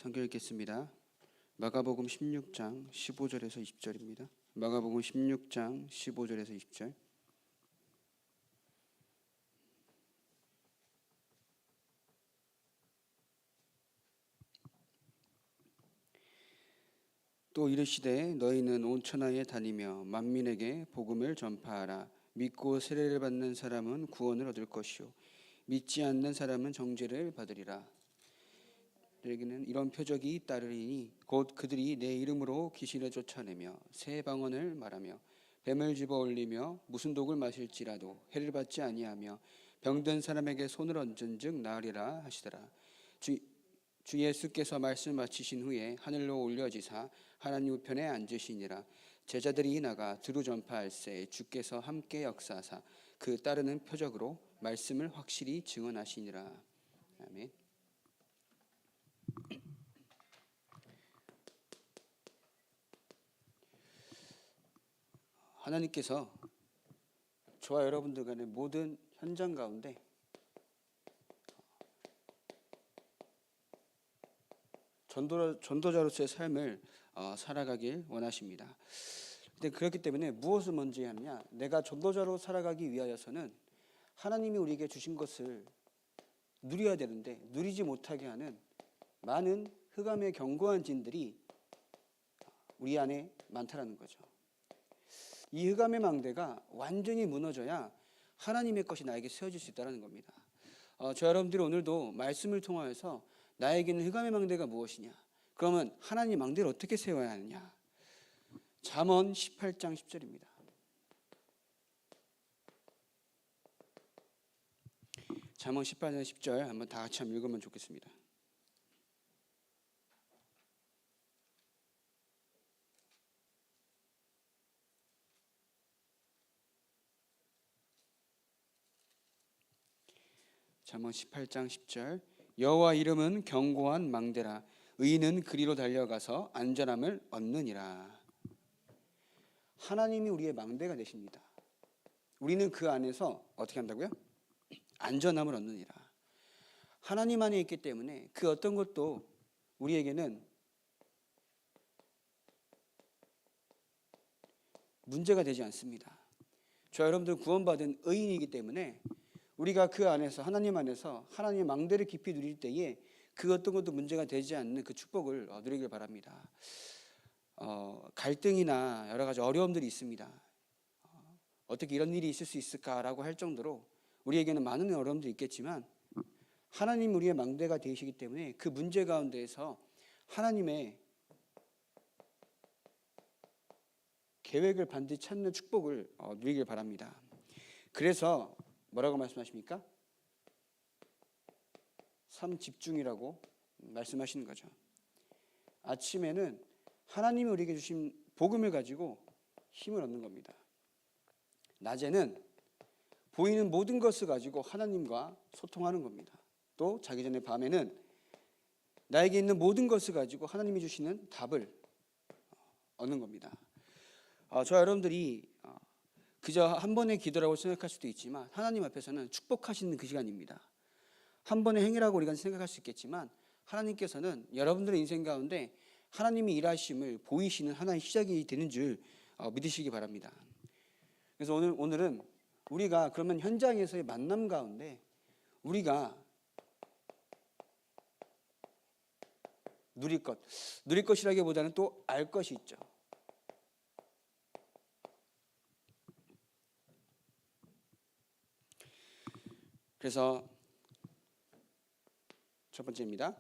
성경 읽겠습니다. 마가복음 16장 15절에서 20절입니다. 마가복음 16장 15절에서 20절. 또 이르시되 너희는 온 천하에 다니며 만민에게 복음을 전파하라. 믿고 세례를 받는 사람은 구원을 얻을 것이요 믿지 않는 사람은 정죄를 받으리라. 너에게는 이런 표적이 따르리니 곧 그들이 내 이름으로 귀신을 쫓아내며 새 방언을 말하며 뱀을 집어 올리며 무슨 독을 마실지라도 해를 받지 아니하며 병든 사람에게 손을 얹은즉 나으리라 하시더라. 주 예수께서 말씀 마치신 후에 하늘로 올려지사 하나님 우편에 앉으시니라. 제자들이 나가 두루 전파할새 주께서 함께 역사하사 그 따르는 표적으로 말씀을 확실히 증언하시니라. 아멘. 하나님께서 저와 여러분들 간의 모든 현장 가운데 전도자로서의 삶을 살아가길 원하십니다. 근데 그렇기 때문에 무엇을 먼저 해야 하느냐? 내가 전도자로 살아가기 위하여서는 하나님이 우리에게 주신 것을 누려야 되는데 누리지 못하게 하는 많은 흑암의 견고한 진들이 우리 안에 많다라는 거죠. 이 흑암의 망대가 완전히 무너져야 하나님의 것이 나에게 세워질 수 있다는 겁니다. 저 여러분들이 오늘도 말씀을 통하여서 나에게는 흑암의 망대가 무엇이냐? 그러면 하나님 망대를 어떻게 세워야 하느냐? 잠언 18장 10절입니다. 잠언 18장 10절 한번 다 같이 한번 읽으면 좋겠습니다. 잠언 18장 10절 여호와 이름은 견고한 망대라 의인은 그리로 달려가서 안전함을 얻느니라. 하나님이 우리의 망대가 되십니다. 우리는 그 안에서 어떻게 한다고요? 안전함을 얻느니라. 하나님 안에 있기 때문에 그 어떤 것도 우리에게는 문제가 되지 않습니다. 저 여러분들 구원받은 의인이기 때문에 우리가 그 안에서 하나님 안에서 하나님의 망대를 깊이 누릴 때에 그 어떤 것도 문제가 되지 않는 그 축복을 누리길 바랍니다. 갈등이나 여러 가지 어려움들이 있습니다. 어떻게 이런 일이 있을 수 있을까라고 할 정도로 우리에게는 많은 어려움들이 있겠지만 하나님 우리의 망대가 되시기 때문에 그 문제 가운데에서 하나님의 계획을 반드시 찾는 축복을 누리길 바랍니다. 그래서 뭐라고 말씀하십니까? 삶 집중이라고 말씀하시는 거죠. 아침에는 하나님이 우리에게 주신 복음을 가지고 힘을 얻는 겁니다. 낮에는 보이는 모든 것을 가지고 하나님과 소통하는 겁니다. 또 자기 전에 밤에는 나에게 있는 모든 것을 가지고 하나님이 주시는 답을 얻는 겁니다. 저 여러분들이 그저 한 번의 기도라고 생각할 수도 있지만 하나님 앞에서는 축복하시는 그 시간입니다. 한 번의 행위라고 우리가 생각할 수 있겠지만 하나님께서는 여러분들의 인생 가운데 하나님이 일하심을 보이시는 하나의 시작이 되는 줄 믿으시기 바랍니다. 그래서 오늘은 우리가 그러면 현장에서의 만남 가운데 우리가 누릴 것이라기보다는 또 알 것이 있죠. 그래서 첫 번째입니다.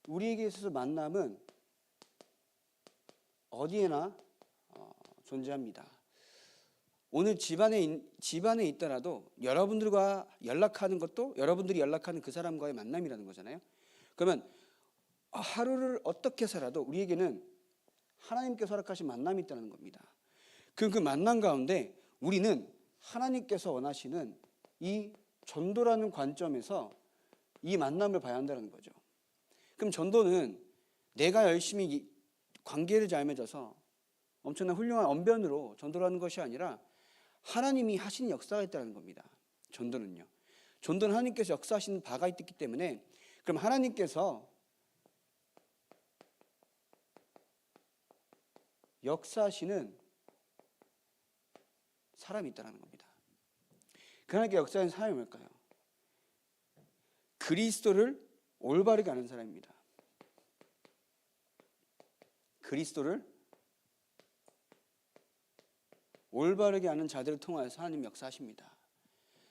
우리에게 있어서 만남은 어디에나 존재합니다. 오늘 집안에 있더라도 여러분들과 연락하는 것도 여러분들이 연락하는 그 사람과의 만남이라는 거잖아요. 그러면 하루를 어떻게 살아도 우리에게는 하나님께서 허락하신 만남이 있다는 겁니다. 그 만남 가운데 우리는 하나님께서 원하시는 이 전도라는 관점에서 이 만남을 봐야 한다는 거죠. 그럼 전도는 내가 열심히 관계를 잘 맺어서 엄청난 훌륭한 언변으로 전도를 하는 것이 아니라 하나님이 하신 역사가 있다는 겁니다. 전도는요. 전도는 하나님께서 역사하시는 바가 있기 때문에, 그럼 하나님께서 역사하시는 사람이 있다는 겁니다. 그 하나님께 역사하는 사람이 뭘까요? 그리스도를 올바르게 아는 사람입니다. 그리스도를 올바르게 아는 자들을 통하여서 하나님 역사하십니다.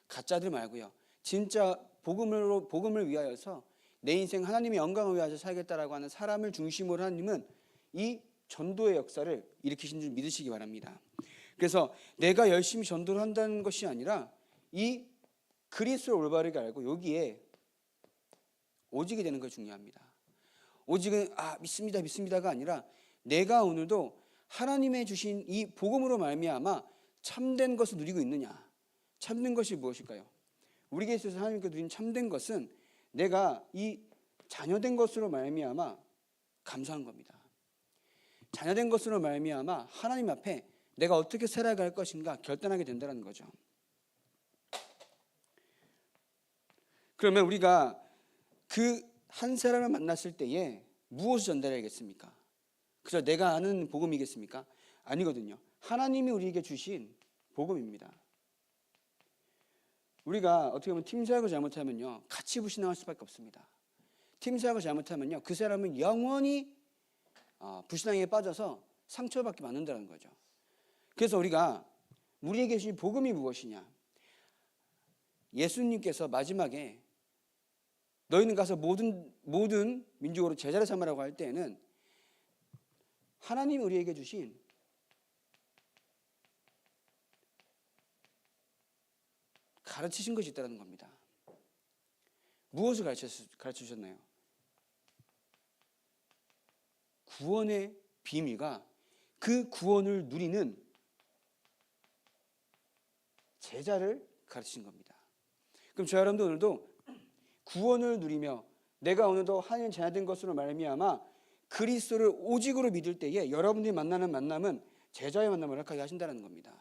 가짜들 말고요. 진짜 복음을 위하여서 내 인생 하나님의 영광을 위하여 살겠다라고 하는 사람을 중심으로 하나님은 이 전도의 역사를 일으키신 줄 믿으시기 바랍니다. 그래서 내가 열심히 전도를 한다는 것이 아니라 이 그리스도를 올바르게 알고 여기에 오직이 되는 것이 중요합니다. 오직은 믿습니다가 아니라 내가 오늘도 하나님의 주신 이 복음으로 말미암아 참된 것을 누리고 있느냐. 참된 것이 무엇일까요? 우리에게 있어서 하나님께 누린 참된 것은 내가 이 자녀된 것으로 말미암아 감사한 겁니다. 자녀된 것으로 말미암아 하나님 앞에 내가 어떻게 살아갈 것인가 결단하게 된다는 거죠. 그러면 우리가 그 한 사람을 만났을 때에 무엇을 전달해야겠습니까? 그저 내가 아는 복음이겠습니까? 아니거든요. 하나님이 우리에게 주신 복음입니다. 우리가 어떻게 보면 팀 사역을 잘못하면요, 같이 불신앙할 수밖에 없습니다. 팀 사역을 잘못하면요, 그 사람은 영원히 불신앙에 빠져서 상처받게 만든다는 거죠. 그래서 우리에게 주신 복음이 무엇이냐? 예수님께서 마지막에 너희는 가서 모든 민족으로 제자를 삼으라고 할 때에는 하나님이 우리에게 주신 가르치신 것이 있다는 겁니다. 무엇을 가르쳐주셨나요? 구원의 비밀과 그 구원을 누리는 제자를 가르치신 겁니다. 그럼 저 여러분도 오늘도 구원을 누리며 내가 오늘도 하나님 자녀된 것으로 말미암아 그리스도를 오직으로 믿을 때에 여러분들이 만나는 만남은 제자의 만남을 허락하게 하신다는 겁니다.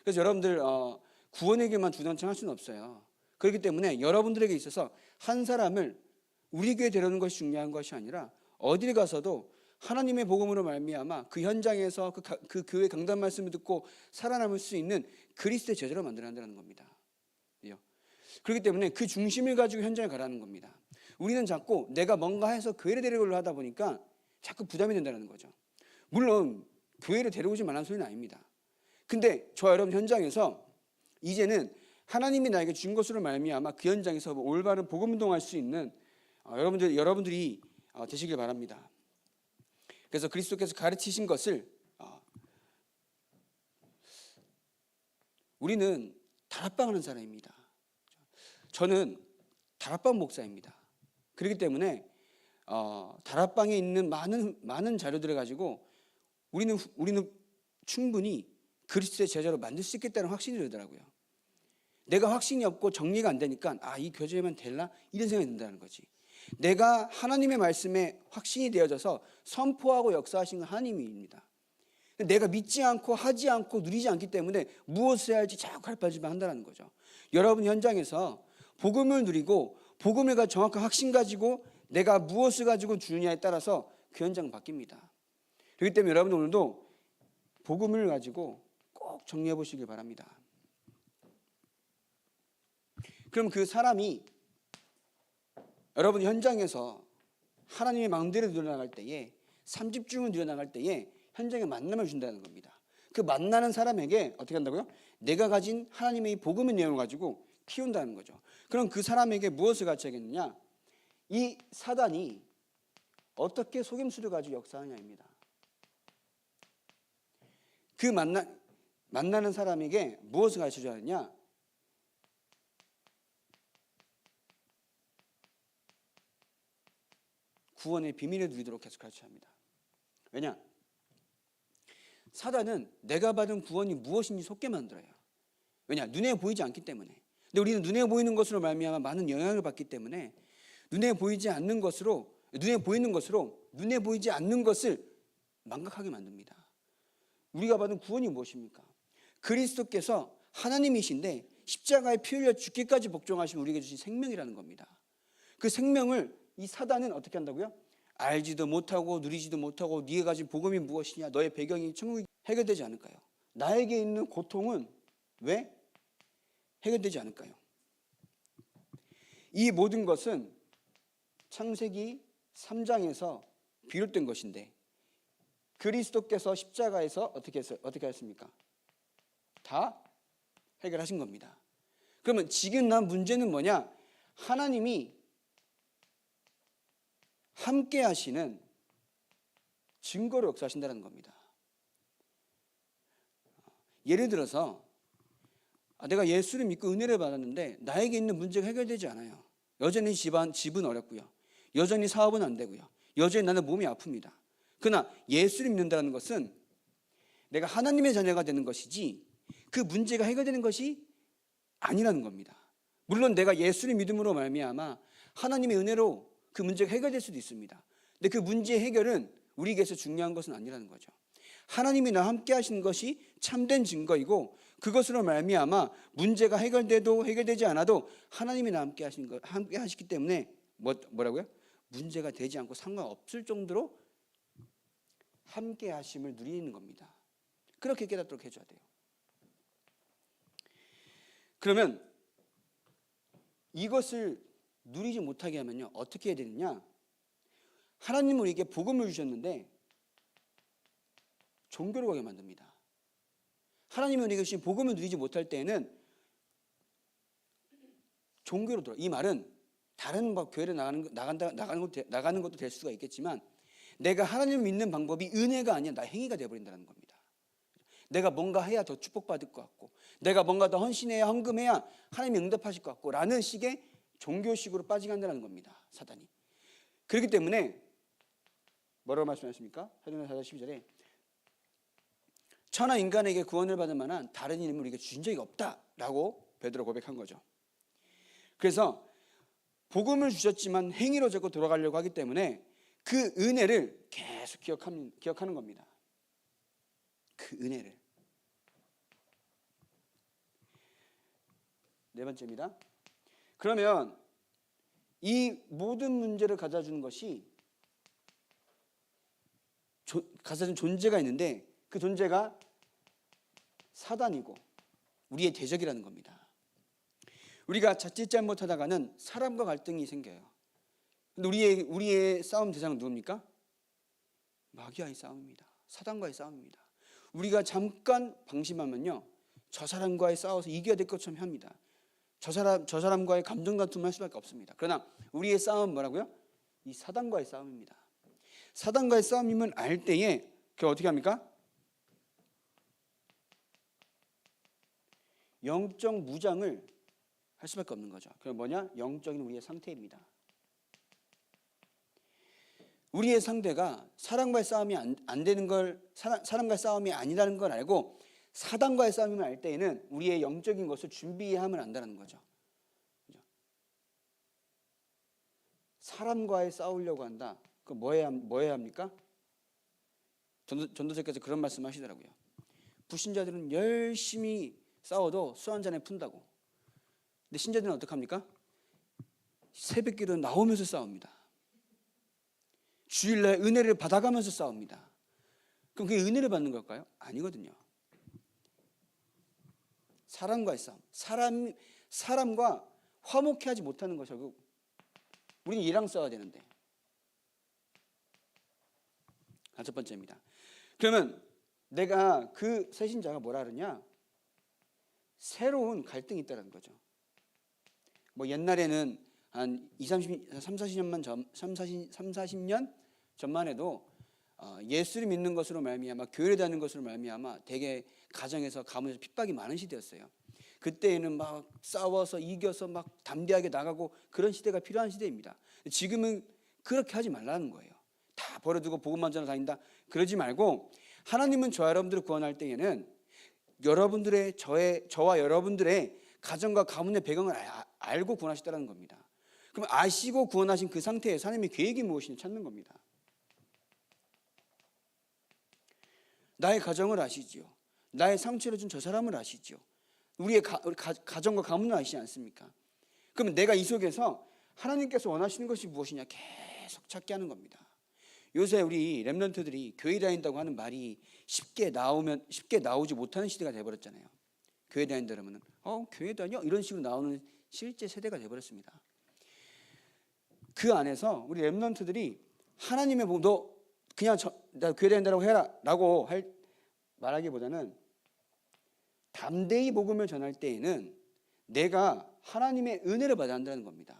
그래서 여러분들 구원에게만 주전창할 수는 없어요. 그렇기 때문에 여러분들에게 있어서 한 사람을 우리 교회에 데려오는 것이 중요한 것이 아니라 어딜 가서도 하나님의 복음으로 말미암아 그 현장에서 그 교회 강단 말씀을 듣고 살아남을 수 있는 그리스도의 제자로 만들어야 한다는 겁니다. 그렇기 때문에 그 중심을 가지고 현장에 가라는 겁니다. 우리는 자꾸 내가 뭔가 해서 교회를 데려오려고 하다 보니까 자꾸 부담이 된다는 거죠. 물론 교회를 데려오지 말라는 소리는 아닙니다. 근데 저 여러분 현장에서 이제는 하나님이 나에게 준 것으로 말미암아 그 현장에서 올바른 복음 운동할 수 있는 여러분들이 되시길 바랍니다. 그래서 그리스도께서 가르치신 것을 우리는 다락방하는 사람입니다. 저는 다락방 목사입니다. 그렇기 때문에 다락방에 있는 많은 자료들을 가지고 우리는 충분히 그리스도의 제자로 만들 수 있겠다는 확신이 들더라고요. 내가 확신이 없고 정리가 안 되니까 이 교제만 될라? 이런 생각이 든다는 거지. 내가 하나님의 말씀에 확신이 되어져서 선포하고 역사하신 건 하나님입니다. 내가 믿지 않고 하지 않고 누리지 않기 때문에 무엇을 해야 할지 자꾸 갈팡질팡 한다는 거죠. 여러분 현장에서 복음을 누리고 복음을 가지고 정확한 확신 가지고 내가 무엇을 가지고 주느냐에 따라서 그 현장은 바뀝니다. 그렇기 때문에 여러분 오늘도 복음을 가지고 꼭 정리해 보시길 바랍니다. 그럼 그 사람이 여러분 현장에서 하나님의 마음대로 누려나갈 때에 삼집중을 누려나갈 때에 현장에 만남을 준다는 겁니다. 그 만나는 사람에게 어떻게 한다고요? 내가 가진 하나님의 복음의 내용을 가지고 키운다는 거죠. 그럼 그 사람에게 무엇을 가르쳐야겠느냐? 이 사단이 어떻게 속임수를 가지고 역사하냐입니다. 그 만나는 사람에게 무엇을 가르쳐줘야 하느냐? 구원의 비밀을 누리도록 계속 가르쳐야 합니다. 왜냐? 사단은 내가 받은 구원이 무엇인지 속게 만들어요. 왜냐? 눈에 보이지 않기 때문에. 근데 우리는 눈에 보이는 것으로 말미암아 많은 영향을 받기 때문에 눈에 보이지 않는 것으로 눈에 보이지 않는 것을 망각하게 만듭니다. 우리가 받은 구원이 무엇입니까? 그리스도께서 하나님이신데 십자가에 피 흘려 죽기까지 복종하신 우리에게 주신 생명이라는 겁니다. 그 생명을 이 사단은 어떻게 한다고요? 알지도 못하고 누리지도 못하고 네가 가진 복음이 무엇이냐, 너의 배경이 천국이 해결되지 않을까요? 나에게 있는 고통은 왜 해결되지 않을까요? 이 모든 것은 창세기 3장에서 비롯된 것인데 그리스도께서 십자가에서 어떻게 하셨습니까? 다 해결하신 겁니다. 그러면 지금 난 문제는 뭐냐? 하나님이 함께 하시는 증거로 역사하신다는 겁니다. 예를 들어서 내가 예수를 믿고 은혜를 받았는데 나에게 있는 문제가 해결되지 않아요. 여전히 집은 어렵고요. 여전히 사업은 안 되고요. 여전히 나는 몸이 아픕니다. 그러나 예수를 믿는다는 것은 내가 하나님의 자녀가 되는 것이지 그 문제가 해결되는 것이 아니라는 겁니다. 물론 내가 예수를 믿음으로 말미암아 하나님의 은혜로 그 문제가 해결될 수도 있습니다. 근데 그 문제의 해결은 우리에게서 중요한 것은 아니라는 거죠. 하나님이 나와 함께 하신 것이 참된 증거이고 그것으로 말미암아 문제가 해결돼도 해결되지 않아도 하나님이 나와 함께 하시기 때문에 뭐라고요? 문제가 되지 않고 상관없을 정도로 함께 하심을 누리는 겁니다. 그렇게 깨닫도록 해줘야 돼요. 그러면 이것을 누리지 못하게 하면요, 어떻게 해야 되느냐? 하나님은 우리에게 복음을 주셨는데 종교로 가게 만듭니다. 하나님이 우리에게 주신 복음을 누리지 못할 때에는 종교로 돌아. 이 말은 다른 교회를 나가는 것도 될 수가 있겠지만 내가 하나님을 믿는 방법이 은혜가 아니라 나의 행위가 되어버린다는 겁니다. 내가 뭔가 해야 더 축복받을 것 같고 내가 뭔가 더 헌신해야 헌금해야 하나님이 응답하실 것 같고 라는 식의 종교식으로 빠져간다는 겁니다. 사단이. 그렇기 때문에 뭐라고 말씀하십니까? 사도행전 4장 12절에 천하 인간에게 구원을 받을 만한 다른 이름을 우리에게 주신 적이 없다라고 베드로 고백한 거죠. 그래서 복음을 주셨지만 행위로 자꾸 돌아가려고 하기 때문에 그 은혜를 계속 기억하는 겁니다. 그 은혜를. 네 번째입니다. 그러면 이 모든 문제를 가져주는 것이 가져준 존재가 있는데 그 존재가 사단이고 우리의 대적이라는 겁니다. 우리가 자칫 잘못하다가는 사람과 갈등이 생겨요. 근데 우리의 싸움 대상은 누굽니까? 마귀와의 싸움입니다. 사단과의 싸움입니다. 우리가 잠깐 방심하면요, 저 사람과의 싸워서 이겨야 될 것처럼 합니다. 저 사람과의 감정 다툼을 할 수밖에 없습니다. 그러나 우리의 싸움은 뭐라고요? 이 사단과의 싸움입니다. 사단과의 싸움임을 알 때에 그게 어떻게 합니까? 영적 무장을 할 수밖에 없는 거죠. 그게 뭐냐? 영적인 우리의 상태입니다. 우리의 상대가 사람과의 싸움이 안 되는 걸, 사람과의 싸움이 아니라는 걸 알고 사단과의 싸움임을 알 때에는 우리의 영적인 것을 준비해야 함을 안다는 거죠. 사람과의 싸우려고 한다. 그럼 뭐 해야 합니까? 전도자께서 그런 말씀 하시더라고요. 불신자들은 열심히 싸워도 술 한 잔에 푼다고. 근데 신자들은 어떡합니까? 새벽기도 나오면서 싸웁니다. 주일날 은혜를 받아가면서 싸웁니다. 그럼 그게 은혜를 받는 걸까요? 아니거든요. 사람과의 싸움. 사람과 화목해 하지 못하는 것이고 우리는 얘랑 싸워야 되는데. 첫 번째입니다. 그러면 내가 그 새신자가 뭐라 그러냐? 새로운 갈등이 있다는 거죠. 뭐 옛날에는 한 30-40년 전만 해도 예수를 믿는 것으로 말미암아 교회를 다니는 것으로 말미암아 되게 가정에서 가문에서 핍박이 많은 시대였어요. 그때에는 막 싸워서 이겨서 막 담대하게 나가고 그런 시대가 필요한 시대입니다. 지금은 그렇게 하지 말라는 거예요. 다 버려두고 복음만 전하 다닌다. 그러지 말고 하나님은 저와 여러분들을 구원할 때에는 저와 여러분들의 가정과 가문의 배경을 알고 구원하셨다는 겁니다. 그럼 아시고 구원하신 그 상태에서 하나님의 계획이 무엇인지 찾는 겁니다. 나의 가정을 아시지요. 나의 상처를 준 저 사람을 아시지요. 우리 가정과 가문을 아시지 않습니까? 그러면 내가 이 속에서 하나님께서 원하시는 것이 무엇이냐 계속 찾게 하는 겁니다. 요새 우리 렘넌트들이 교회 다닌다고 하는 말이 쉽게 나오지 못하는 시대가 돼버렸잖아요. 교회 다닌다 그러면 교회 다녀? 이런 식으로 나오는 실제 세대가 돼버렸습니다. 그 안에서 우리 렘넌트들이 하나님의 복음, 너 그냥 나 교회 다닌다고 해라 라고 말하기보다는 담대히 복음을 전할 때에는 내가 하나님의 은혜를 받아야 한다는 겁니다.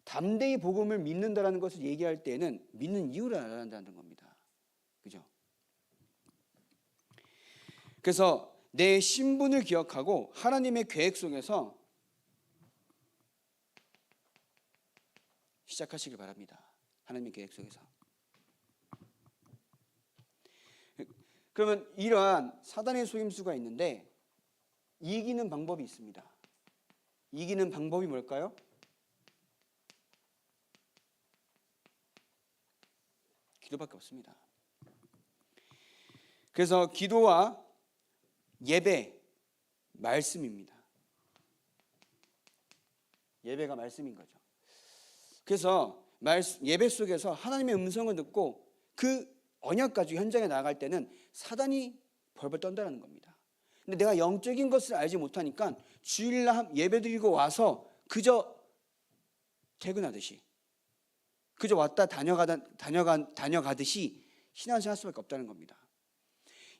담대히 복음을 믿는다라는 것을 얘기할 때에는 믿는 이유를 알아야 한다는 겁니다. 그죠? 그래서 내 신분을 기억하고 하나님의 계획 속에서 시작하시길 바랍니다. 하나님의 계획 속에서. 그러면 이러한 사단의 속임수가 있는데 이기는 방법이 있습니다. 이기는 방법이 뭘까요? 기도밖에 없습니다. 그래서 기도와 예배, 말씀입니다. 예배가 말씀인 거죠. 그래서 예배 속에서 하나님의 음성을 듣고 그 언약 가지고 현장에 나아갈 때는 사단이 벌벌 떤다는 겁니다. 근데 내가 영적인 것을 알지 못하니까 주일날 예배 드리고 와서 그저 퇴근하듯이, 그저 왔다 다녀가듯이 신앙생활 할 수밖에 없다는 겁니다.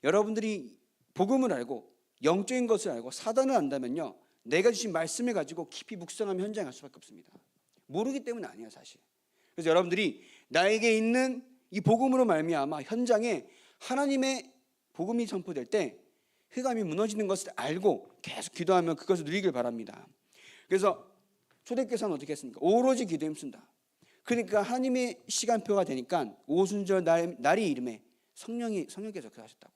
여러분들이 복음을 알고 영적인 것을 알고 사단을 안다면요, 내가 주신 말씀을 가지고 깊이 묵상하며 현장에 갈 수밖에 없습니다. 모르기 때문에 아니에요, 사실. 그래서 여러분들이 나에게 있는 이 복음으로 말미암아 현장에 하나님의 복음이 선포될 때 흑암이 무너지는 것을 알고 계속 기도하면 그것을 누리길 바랍니다. 그래서 초대교회는 어떻게 했습니까? 오로지 기도에 힘쓴다. 그러니까 하나님의 시간표가 되니까 오순절 날이 이름에 성령께서 하셨다고.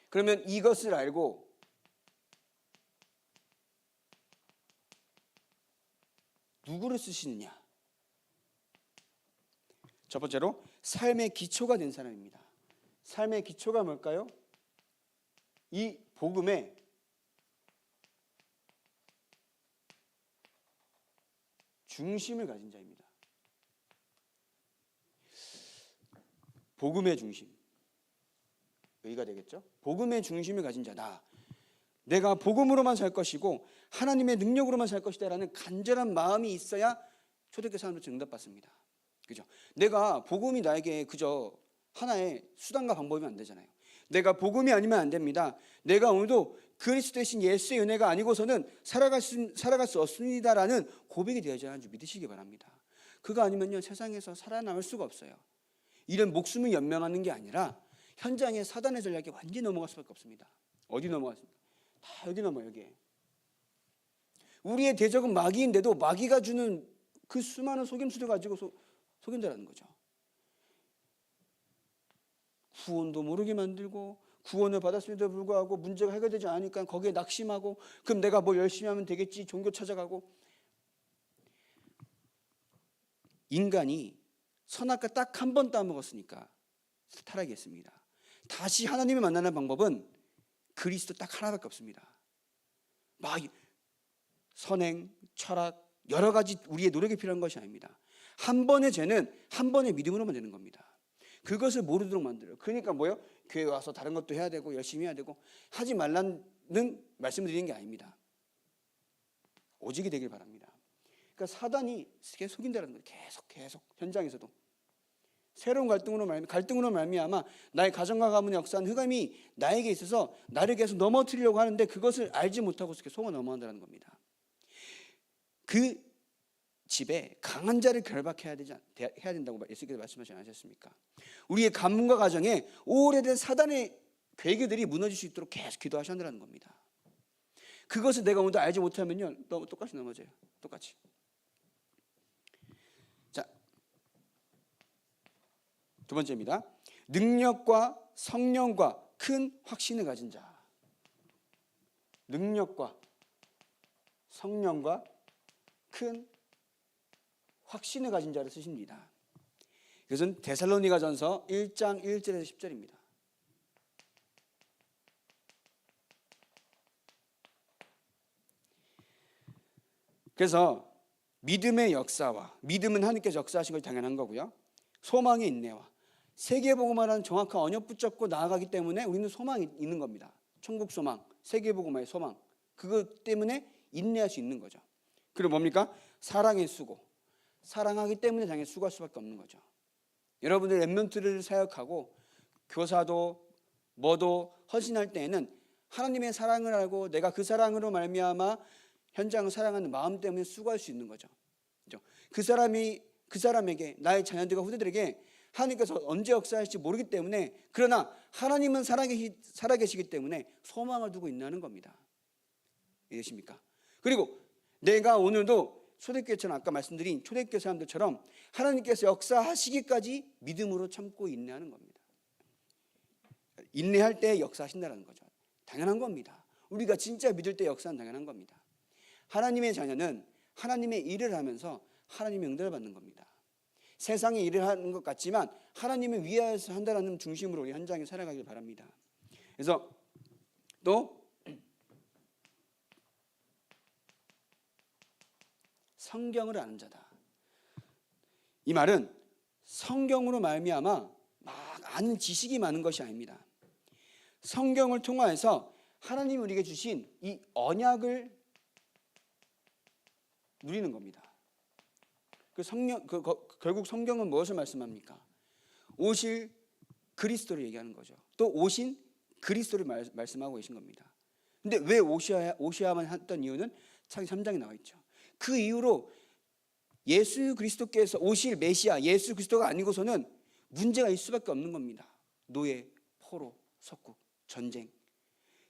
그러면 이것을 알고 누구를 쓰시느냐? 첫 번째로 삶의 기초가 된 사람입니다. 삶의 기초가 뭘까요? 이 복음의 중심을 가진 자입니다. 복음의 중심. 여기가 되겠죠? 복음의 중심을 가진 자다. 내가 복음으로만 살 것이고 하나님의 능력으로만 살 것이다라는 간절한 마음이 있어야 초대교회 사람들은 응답받습니다. 그죠? 내가 복음이 나에게 그저 하나의 수단과 방법이면 안 되잖아요. 내가 복음이 아니면 안 됩니다. 내가 오늘도 그리스도 대신 예수의 은혜가 아니고서는 살아갈 수 없습니다라는 고백이 되어야 하는 줄 믿으시기 바랍니다. 그거 아니면요, 세상에서 살아남을 수가 없어요. 이런 목숨을 연명하는 게 아니라 현장에 사단의 전략에 완전히 넘어갈 수밖에 없습니다. 어디 넘어갔습니까? 다 여기 넘어요, 여기에. 우리의 대적은 마귀인데도 마귀가 주는 그 수많은 속임수를 가지고 속인다라는 거죠. 구원도 모르게 만들고 구원을 받았음에도 불구하고 문제가 해결되지 않으니까 거기에 낙심하고 그럼 내가 뭘 열심히 하면 되겠지 종교 찾아가고. 인간이 선악과 딱 한 번 따먹었으니까 타락이 했습니다. 다시 하나님을 만나는 방법은 그리스도 딱 하나밖에 없습니다. 막 선행, 철학 여러 가지 우리의 노력이 필요한 것이 아닙니다. 한 번의 죄는 한 번의 믿음으로만 되는 겁니다. 그것을 모르도록 만들어요. 그러니까 뭐요? 교회 와서 다른 것도 해야 되고 열심히 해야 되고 하지 말라는 말씀을 드리는 게 아닙니다. 오직이 되길 바랍니다. 그러니까 사단이 계속 속인다는 거예요. 계속 현장에서도 새로운 갈등으로 말미암아 나의 가정과 가문의 역사는 흑암이 나에게 있어서 나를 계속 넘어뜨리려고 하는데 그것을 알지 못하고 속아 넘어간다는 겁니다. 그 집에 강한 자를 결박해야 된다고 예수께서 말씀하시지 않으셨습니까? 우리의 가문과 가정에 오래된 사단의 괴계들이 무너질 수 있도록 계속 기도하셔야 한다는 겁니다. 그것을 내가 오늘도 알지 못하면요, 똑같이 넘어져요. 똑같이. 자, 두 번째입니다. 능력과 성령과 큰 확신을 가진 자. 능력과 성령과 큰 확신을 가진 자를 쓰십니다. 이것은 데살로니가전서 1장 1절에서 10절입니다. 그래서 믿음의 역사와, 믿음은 하나님께서 역사하신 것이 당연한 거고요. 소망의 인내와 세계복음화라는 정확한 언역 붙잡고 나아가기 때문에 우리는 소망이 있는 겁니다. 천국 소망, 세계복음화의 소망, 그것 때문에 인내할 수 있는 거죠. 그리고 뭡니까? 사랑의 수고. 사랑하기 때문에 당연히 수고할 수밖에 없는 거죠. 여러분들 랩런트를 사역하고 교사도 뭐도 헌신할 때에는 하나님의 사랑을 알고 내가 그 사랑으로 말미암아 현장을 사랑하는 마음 때문에 수고할 수 있는 거죠. 그 사람에게, 나의 자녀들과 후대들에게 하나님께서 언제 역사할지 모르기 때문에, 그러나 하나님은 살아계시기 때문에 소망을 두고 있는 겁니다. 이해되십니까? 그리고 내가 오늘도 초대교회처럼, 아까 말씀드린 초대교회 사람들처럼 하나님께서 역사하시기까지 믿음으로 참고 인내하는 겁니다. 인내할 때 역사하신다는 거죠. 당연한 겁니다. 우리가 진짜 믿을 때 역사는 당연한 겁니다. 하나님의 자녀는 하나님의 일을 하면서 하나님의 응답을 받는 겁니다. 세상의 일을 하는 것 같지만 하나님을 위하여서 한다는 중심으로 우리 현장에 살아가길 바랍니다. 그래서 또 성경을 아는 자다. 이 말은 성경으로 말미암아 막 아는 지식이 많은 것이 아닙니다. 성경을 통하여서 하나님이 우리에게 주신 이 언약을 누리는 겁니다. 결국 성경은 무엇을 말씀합니까? 오실 그리스도를 얘기하는 거죠. 또 오신 그리스도를 말씀하고 계신 겁니다. 근데 왜 오셔야만 했던 이유는 창세기 3장에 나와 있죠. 그 이후로 예수 그리스도께서 오실 메시아 예수 그리스도가 아니고서는 문제가 있을 수밖에 없는 겁니다. 노예, 포로, 석국, 전쟁.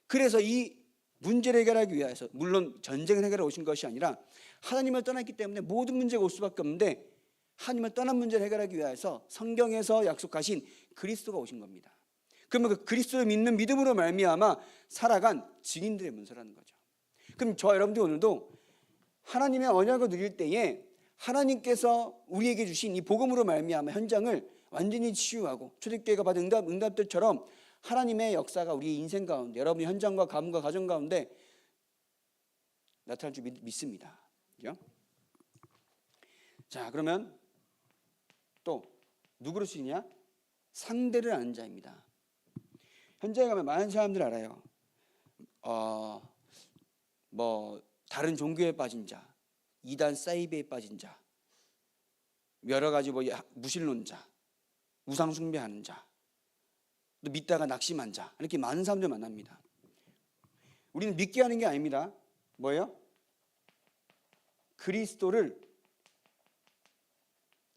그래서 이 문제를 해결하기 위해서, 물론 전쟁을 해결해 오신 것이 아니라 하나님을 떠났기 때문에 모든 문제가 올 수밖에 없는데, 하나님을 떠난 문제를 해결하기 위해서 성경에서 약속하신 그리스도가 오신 겁니다. 그러면 그 그리스도를 믿는 믿음으로 말미암아 살아간 증인들의 문서라는 거죠. 그럼 저 여러분들 오늘도 하나님의 언약을 누릴 때에 하나님께서 우리에게 주신 이 복음으로 말미암아 현장을 완전히 치유하고 초대교회가 받은 응답들처럼 하나님의 역사가 우리 인생 가운데, 여러분의 현장과 가문과 가정 가운데 나타날 줄 믿습니다. 그죠? 자, 그러면 또 누구로 수 있냐? 상대를 아는 자입니다. 현장에 가면 많은 사람들 알아요. 다른 종교에 빠진 자, 이단 사이비에 빠진 자, 여러 가지 무신론자, 우상 숭배하는 자, 또 믿다가 낙심한 자, 이렇게 많은 사람들 만납니다. 우리는 믿게 하는 게 아닙니다. 뭐예요? 그리스도를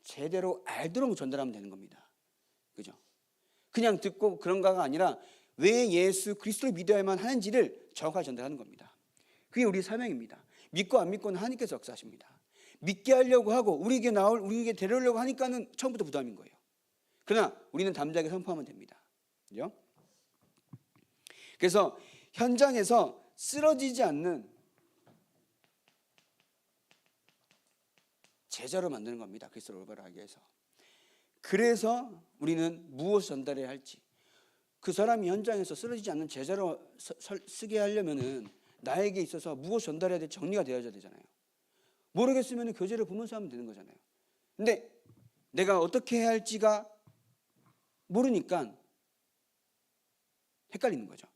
제대로 알도록 전달하면 되는 겁니다. 그죠? 그냥 듣고 그런가가 아니라 왜 예수 그리스도를 믿어야만 하는지를 정확하게 전달하는 겁니다. 그게 우리 사명입니다. 믿고 안 믿고는 하나님께서 역사하십니다. 믿게 하려고 하고 우리에게 데려오려고 하니까는 처음부터 부담인 거예요. 그러나 우리는 담대하게 선포하면 됩니다. 그죠? 그래서 현장에서 쓰러지지 않는 제자로 만드는 겁니다. 그리스도를 올바르게 하기 위해서. 그래서 우리는 무엇을 전달해야 할지, 그 사람이 현장에서 쓰러지지 않는 제자로 쓰게 하려면은 나에게 있어서 무엇을 전달해야 될지 정리가 되어야 되잖아요. 모르겠으면 교재를 보면서 하면 되는 거잖아요. 근데 내가 어떻게 해야 할지가 모르니까 헷갈리는 거죠.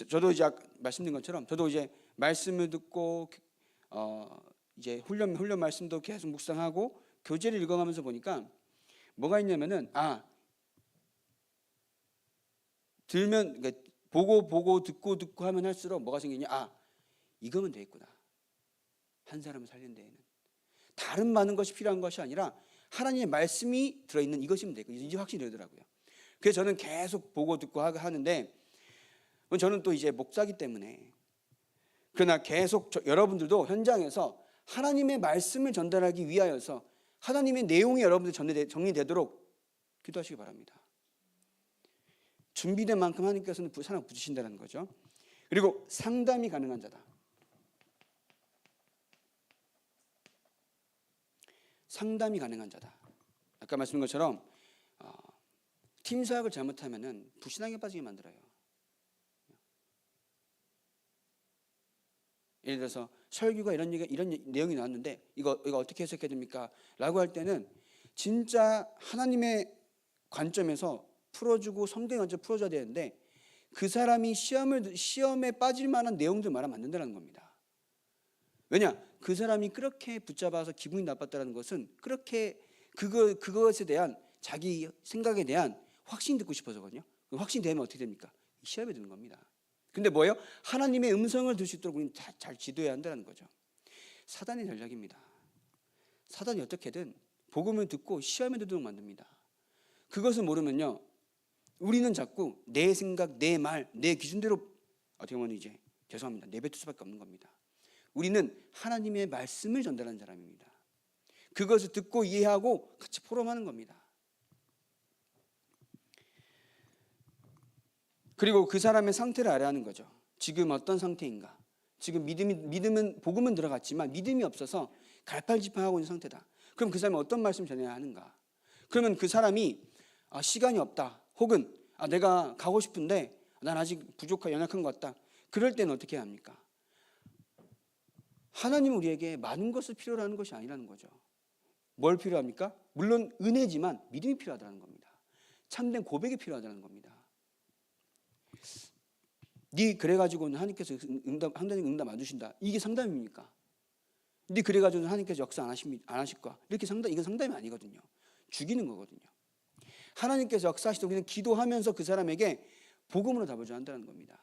저도 이제 말씀드린 것처럼 저도 이제 말씀을 듣고 이제 훈련 말씀도 계속 묵상하고 교재를 읽어가면서 보니까 뭐가 있냐면은 그러니까 보고 듣고 하면 할수록 뭐가 생기냐? 이거면 되겠구나. 한 사람을 살리는 데에는 다른 많은 것이 필요한 것이 아니라 하나님의 말씀이 들어있는 이것이면 되겠구나. 이제 확신이 되더라고요. 그래서 저는 계속 보고 듣고 하는데, 저는 또 이제 목사기 때문에, 그러나 계속 여러분들도 현장에서 하나님의 말씀을 전달하기 위하여서 하나님의 내용이 여러분들 정리되도록 기도하시기 바랍니다. 준비된 만큼 하나님께서는 사랑 부주신다는 거죠. 그리고 상담이 가능한 자다. 상담이 가능한 자다. 아까 말씀드린 것처럼 팀 사역을 잘못하면은 불신앙에 빠지게 만들어요. 예를 들어서 설교가 이런 내용이 나왔는데 이거 어떻게 해석해야 됩니까? 라고 할 때는 진짜 하나님의 관점에서 풀어주고 성경에 완전 풀어줘야 되는데 그 사람이 시험에 빠질 만한 내용들 말하면 안 된다는 겁니다. 왜냐? 그 사람이 그렇게 붙잡아서 기분이 나빴다는 것은 그렇게 그것에 대한 자기 생각에 대한 확신 듣고 싶어서거든요. 확신되면 어떻게 됩니까? 시험에 드는 겁니다. 근데 뭐예요? 하나님의 음성을 들 수 있도록 우리는 잘 지도해야 한다는 거죠. 사단의 전략입니다. 사단이 어떻게든 복음을 듣고 시험에 들도록 만듭니다. 그것을 모르면요, 우리는 자꾸 내 생각, 내 말, 내 기준대로 어떻게 보면 이제 죄송합니다, 내뱉을 수밖에 없는 겁니다. 우리는 하나님의 말씀을 전달하는 사람입니다. 그것을 듣고 이해하고 같이 포럼하는 겁니다. 그리고 그 사람의 상태를 알아야 하는 거죠. 지금 어떤 상태인가? 지금 복음은 들어갔지만 믿음이 없어서 갈팡질팡하고 있는 상태다. 그럼 그 사람이 어떤 말씀 전해야 하는가? 그러면 그 사람이 시간이 없다, 혹은 내가 가고 싶은데 난 아직 연약한 것 같다. 그럴 때는 어떻게 해야 합니까? 하나님은 우리에게 많은 것을 필요로 하는 것이 아니라는 거죠. 뭘 필요합니까? 물론 은혜지만 믿음이 필요하다는 겁니다. 참된 고백이 필요하다는 겁니다. 네 그래가지고는 하나님께서 하나님 응답 안 주신다. 이게 상담입니까? 네 그래가지고는 하나님께서 역사 안 하실 거야. 이렇게 이건 상담이 아니거든요. 죽이는 거거든요. 하나님께서 역사하실 때 우리는 기도하면서 그 사람에게 복음으로 답을 줘야 한다는 겁니다.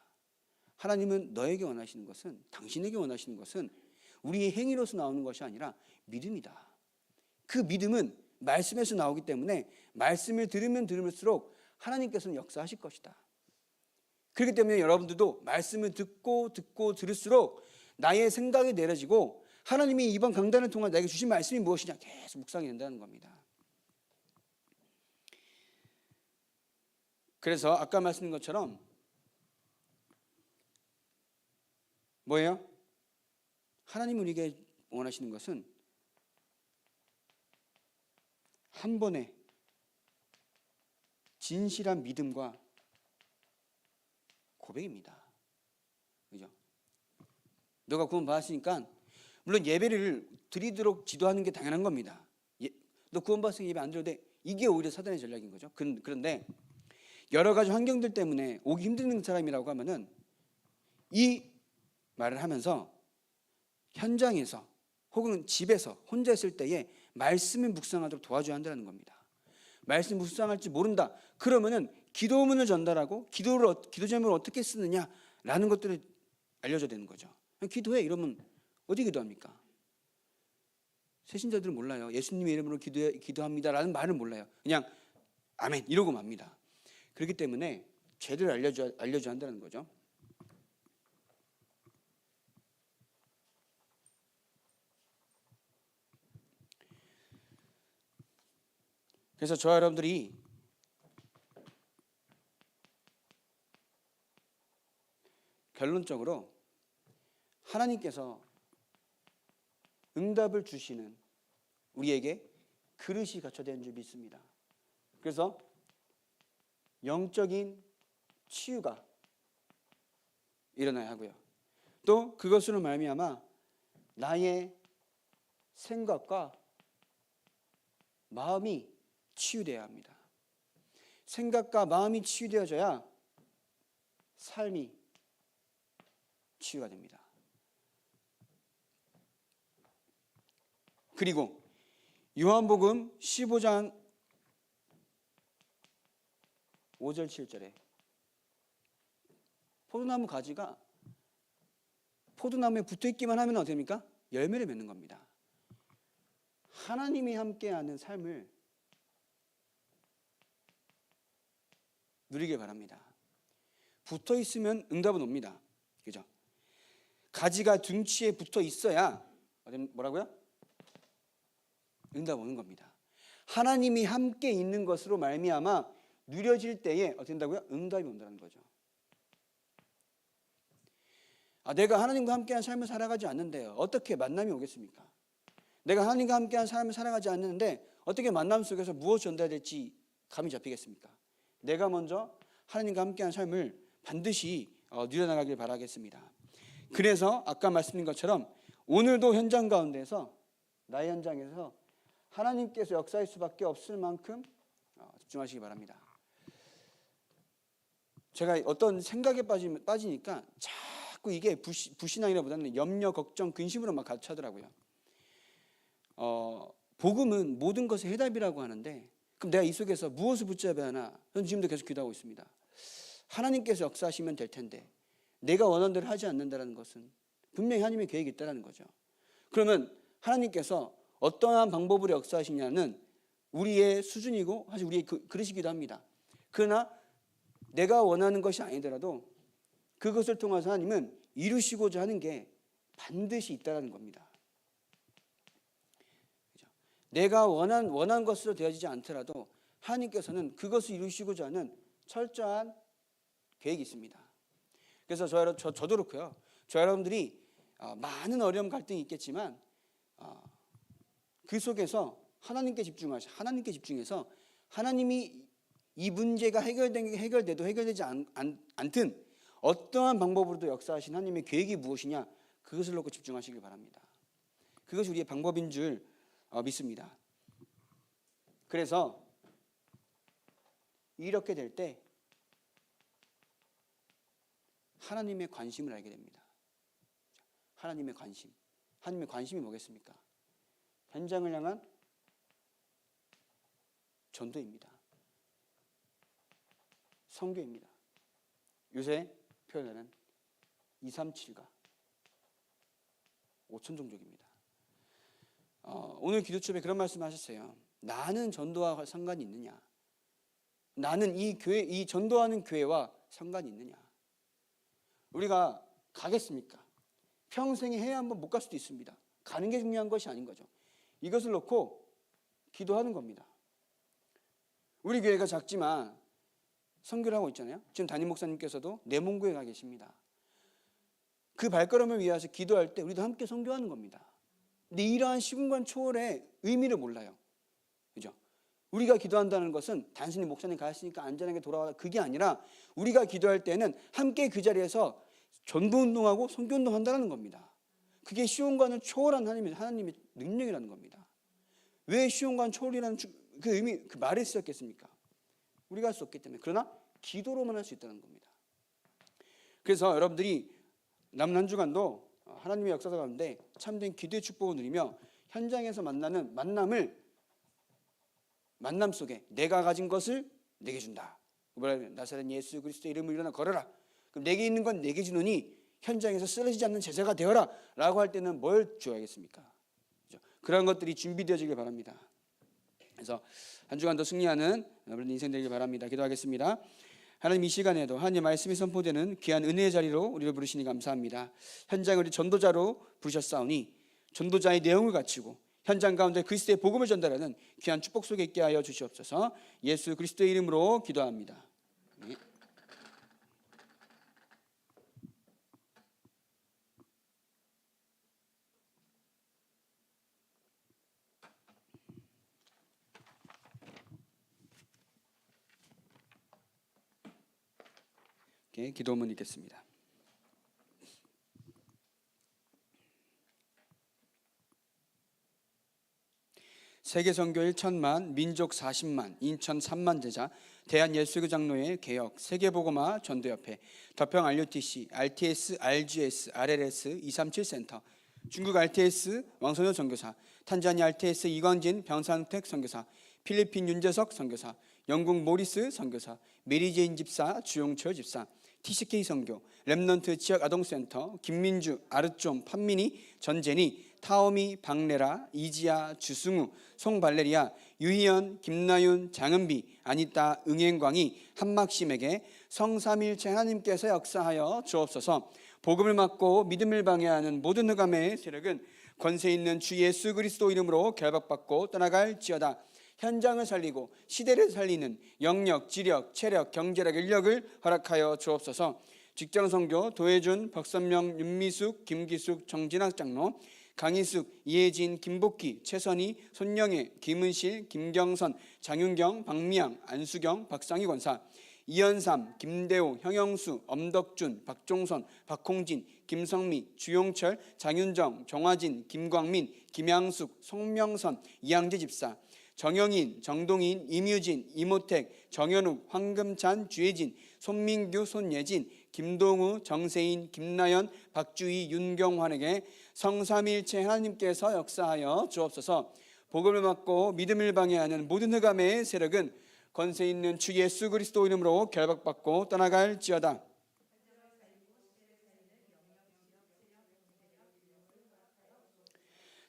하나님은 너에게 원하시는 것은, 당신에게 원하시는 것은 우리의 행위로서 나오는 것이 아니라 믿음이다. 그 믿음은 말씀에서 나오기 때문에 말씀을 들으면 들을수록 하나님께서는 역사하실 것이다. 그렇기 때문에 여러분들도 말씀을 듣고 들을수록 나의 생각이 내려지고 하나님이 이번 강단을 통해 나에게 주신 말씀이 무엇이냐 계속 묵상이 된다는 겁니다. 그래서 아까 말씀드린 것처럼 뭐예요? 하나님이 우리에게 원하시는 것은 한 번에 진실한 믿음과 고백입니다. 그죠? 너가 구원 받았으니까 물론 예배를 드리도록 지도하는 게 당연한 겁니다. 너 구원 받았으니까 예배 안 드려도 돼. 이게 오히려 사단의 전략인 거죠. 그런데 여러 가지 환경들 때문에 오기 힘든 사람이라고 하면은 이 말을 하면서 현장에서 혹은 집에서 혼자 있을 때에 말씀을 묵상하도록 도와줘야 한다는 겁니다. 말씀 묵상할 줄 모른다. 그러면은 기도문을 전달하고 기도 제목을 어떻게 쓰느냐라는 것들을 알려줘야 되는 거죠. 기도해 이러면 어디 기도합니까? 새신자들은 몰라요. 예수님의 이름으로 기도합니다라는 말을 몰라요. 그냥 아멘 이러고 맙니다. 그렇기 때문에 죄를 알려줘야 한다는 거죠. 그래서 저와 여러분들이 결론적으로 하나님께서 응답을 주시는 우리에게 그릇이 갖춰야 되는 줄 믿습니다. 그래서 영적인 치유가 일어나야 하고요. 또 그것으로 말미암아 나의 생각과 마음이 치유되어야 합니다. 생각과 마음이 치유되어져야 삶이 치유가 됩니다. 그리고 요한복음 15장 5절 7절에 포도나무 가지가 포도나무에 붙어있기만 하면 어떻게 됩니까? 열매를 맺는 겁니다. 하나님이 함께하는 삶을 누리길 바랍니다. 붙어있으면 응답은 옵니다. 그죠? 가지가 둥치에 붙어 있어야 뭐라고요? 응답 오는 겁니다. 하나님이 함께 있는 것으로 말미암아 누려질 때에 어떻게 된다고요? 응답이 온다는 거죠. 내가 하나님과 함께한 삶을 살아가지 않는데요. 어떻게 만남이 오겠습니까? 내가 하나님과 함께한 삶을 살아가지 않는데 어떻게 만남 속에서 무엇이 전달될지 감이 잡히겠습니까? 내가 먼저 하나님과 함께한 삶을 반드시 누려나가길 바라겠습니다. 그래서 아까 말씀드린 것처럼 오늘도 현장 가운데서 나의 현장에서 하나님께서 역사할 수밖에 없을 만큼 집중하시기 바랍니다. 제가 어떤 생각에 빠지니까 자꾸 이게 불신앙이라보다는 염려, 걱정, 근심으로 막 가득하더라고요. 복음은 모든 것의 해답이라고 하는데 그럼 내가 이 속에서 무엇을 붙잡아야 하나? 저는 지금도 계속 기도하고 있습니다. 하나님께서 역사하시면 될 텐데 내가 원하는 대로 하지 않는다는 것은 분명히 하나님의 계획이 있다는 거죠. 그러면 하나님께서 어떠한 방법으로 역사하시냐는 우리의 수준이고 사실 우리의 그릇이기도 합니다. 그러나 내가 원하는 것이 아니더라도 그것을 통해서 하나님은 이루시고자 하는 게 반드시 있다는 겁니다. 그렇죠? 내가 원한 것으로 되어지지 않더라도 하나님께서는 그것을 이루시고자 하는 철저한 계획이 있습니다. 그래서 저도 그렇고요. 저 여러분들이 많은 어려움 갈등이 있겠지만 그 속에서 하나님께 집중해서 하나님이 이 문제가 해결돼도 해결되지 않든 어떠한 방법으로도 역사하신 하나님의 계획이 무엇이냐 그것을 놓고 집중하시길 바랍니다. 그것이 우리의 방법인 줄 믿습니다. 그래서 이렇게 될 때 하나님의 관심을 알게 됩니다. 하나님의 관심이 뭐겠습니까? 현장을 향한 전도입니다. 선교입니다. 요새 표현하는 237가 5천 종족입니다. 오늘 기도첩에 그런 말씀하셨어요. 나는 전도와 상관이 있느냐? 나는 이 전도하는 교회와 상관이 있느냐? 우리가 가겠습니까? 평생에 해외 한번 못 갈 수도 있습니다. 가는 게 중요한 것이 아닌 거죠. 이것을 놓고 기도하는 겁니다. 우리 교회가 작지만 선교를 하고 있잖아요. 지금 담임 목사님께서도 내몽고에 가 계십니다. 그 발걸음을 위해서 기도할 때 우리도 함께 선교하는 겁니다. 근데 이러한 시공간 초월의 의미를 몰라요. 그죠? 우리가 기도한다는 것은 단순히 목사님 가셨으니까 안전하게 돌아와라 그게 아니라 우리가 기도할 때는 함께 그 자리에서 전도운동하고 선교운동 한다는 겁니다. 그게 시공간을 초월한 하나님의 능력이라는 겁니다. 왜 시공간 초월이라는 그 의미, 그 말을 쓰셨겠습니까? 우리가 할 수 없기 때문에. 그러나 기도로만 할 수 있다는 겁니다. 그래서 여러분들이 남은 한 주간도 하나님의 역사가 가운데 참된 기도의 축복을 누리며 현장에서 만나는 만남 속에 내가 가진 것을 내게 준다. 나사렛 예수 그리스도의 이름을 일어나 걸어라. 그럼 내게 있는 건 내게 주노니 현장에서 쓰러지지 않는 제자가 되어라 라고 할 때는 뭘 줘야겠습니까? 그렇죠? 그런 것들이 준비되어지길 바랍니다. 그래서 한 주간 더 승리하는 여러분 인생 되길 바랍니다. 기도하겠습니다. 하나님 이 시간에도 하나님의 말씀이 선포되는 귀한 은혜의 자리로 우리를 부르시니 감사합니다. 현장을 우리 전도자로 부르셨사오니 전도자의 내용을 갖추고 현장 가운데 그리스도의 복음을 전달하는 귀한 축복 속에 있게 하여 주시옵소서. 예수 그리스도의 이름으로 기도합니다. 네. 기도문 읽겠습니다. 세계 선교 1천만, 민족 40만, 인천 3만 제자, 대한예수교 장로회 개혁, 세계보고마 전도협회, 덕평 RUTC, RTS, RGS, RLS 237센터, 중국 RTS 왕선효 선교사, 탄자니아 RTS 이광진 병산택 선교사, 필리핀 윤재석 선교사, 영국 모리스 선교사, 메리제인 집사, 주용철 집사, TCK 선교, 렘넌트 지역 아동센터, 김민주, 아르좀, 판민이, 전제니, 타오미, 박래라, 이지아, 주승우, 송발레리아, 유희연, 김나윤, 장은비, 아니따, 응행광이, 한막심에게 성삼일체 하나님께서 역사하여 주옵소서. 복음을 막고 믿음을 방해하는 모든 흑암의 세력은 권세 있는 주 예수 그리스도 이름으로 결박받고 떠나갈지어다. 현장을 살리고 시대를 살리는 영력, 지력, 체력, 경제력, 인력을 허락하여 주옵소서. 직장선교 도혜준, 박선명, 윤미숙, 김기숙, 정진학 장로, 강희숙, 이혜진, 김복희, 최선희, 손영애, 김은실, 김경선, 장윤경, 박미양, 안수경, 박상희 권사, 이현삼, 김대호, 형영수, 엄덕준, 박종선, 박홍진, 김성미, 주용철, 장윤정, 정화진, 김광민, 김양숙, 송명선, 이양재 집사, 정영인, 정동인, 임유진, 이모택, 정현욱, 황금찬, 주혜진, 손민규, 손예진, 김동우, 정세인, 김나연, 박주희, 윤경환에게 성삼일체 하나님께서 역사하여 주옵소서. 복음을 받고 믿음을 방해하는 모든 흑암의 세력은 권세 있는 주 예수 그리스도 이름으로 결박받고 떠나갈지어다.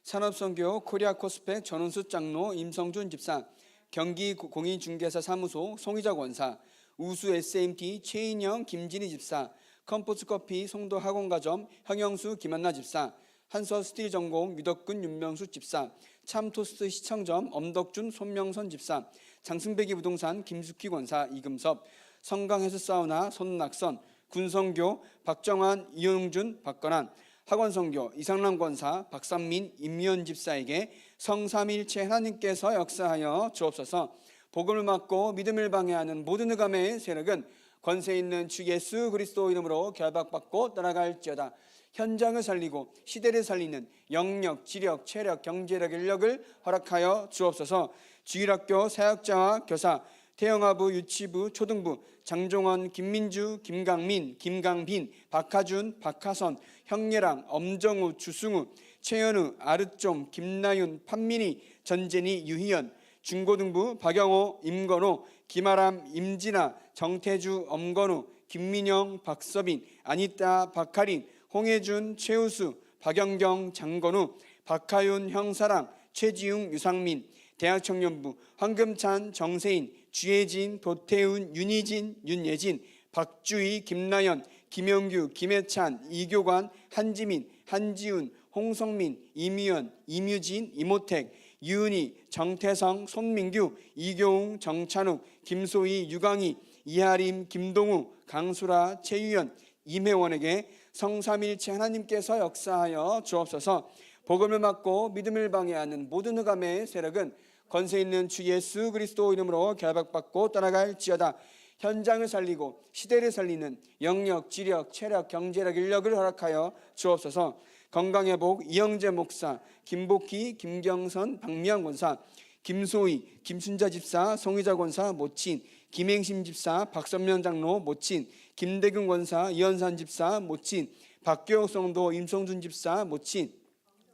산업선교 코리아 코스펙 전원수 장로, 임성준 집사, 경기 공인중개사 사무소 송희자 권사, 우수 SMT 최인영 김진희 집사, 컴포스커피 송도 학원가점 형영수 김한나 집사, 한서 스틸 전공 유덕근 윤명수 집사, 참토스트 시청점 엄덕준 손명선 집사, 장승배기 부동산 김숙희 권사 이금섭, 성강해수사우나 손낙선, 군성교 박정환 이용준 박건환, 학원선교 이상남 권사 박삼민 임미연 집사에게 성삼일체 하나님께서 역사하여 주옵소서. 복음을 받고 믿음을 방해하는 모든 흑암의 세력은 권세 있는 주 예수 그리스도 이름으로 결박받고 떠나갈지어다. 현장을 살리고 시대를 살리는 영력, 지력, 체력, 경제력, 인력을 허락하여 주옵소서. 주일학교 사역자와 교사, 태영아부, 유치부, 초등부, 장종원, 김민주, 김강민, 김강빈, 박하준, 박하선, 형예랑, 엄정우, 주승우, 최현우, 아르좀, 김나윤, 판민희, 전재니, 유희연, 중고등부 박영호, 임건호, 김아람, 임진아, 정태주, 엄건우, 김민영, 박서빈, 아니따, 박하린, 홍혜준, 최우수, 박영경, 장건우, 박하윤, 형사랑, 최지웅, 유상민, 대학청년부 황금찬, 정세인, 주혜진, 도태훈, 윤희진, 윤예진, 박주희, 김나연, 김영규, 김혜찬, 이교관, 한지민, 한지훈, 홍성민, 이미연, 이뮤진, 이모택, 유은희, 정태성, 손민규, 이교웅, 정찬욱, 김소희, 유강희, 이하림, 김동우, 강수라, 최유연, 임혜원에게 성삼일체 하나님께서 역사하여 주옵소서. 복음을 받고 믿음을 방해하는 모든 흑암의 세력은 권세 있는 주 예수 그리스도 이름으로 결박받고 떠나갈지어다. 현장을 살리고 시대를 살리는 영력, 지력, 체력, 경제력, 인력을 허락하여 주옵소서. 건강회복 이영재 목사, 김복희, 김경선, 박미양 권사, 김소희, 김순자 집사, 송희자 권사 모친, 김행심 집사, 박선명 장로 모친, 김대균 권사, 이현산 집사 모친, 박교옥 성도, 임성준 집사 모친,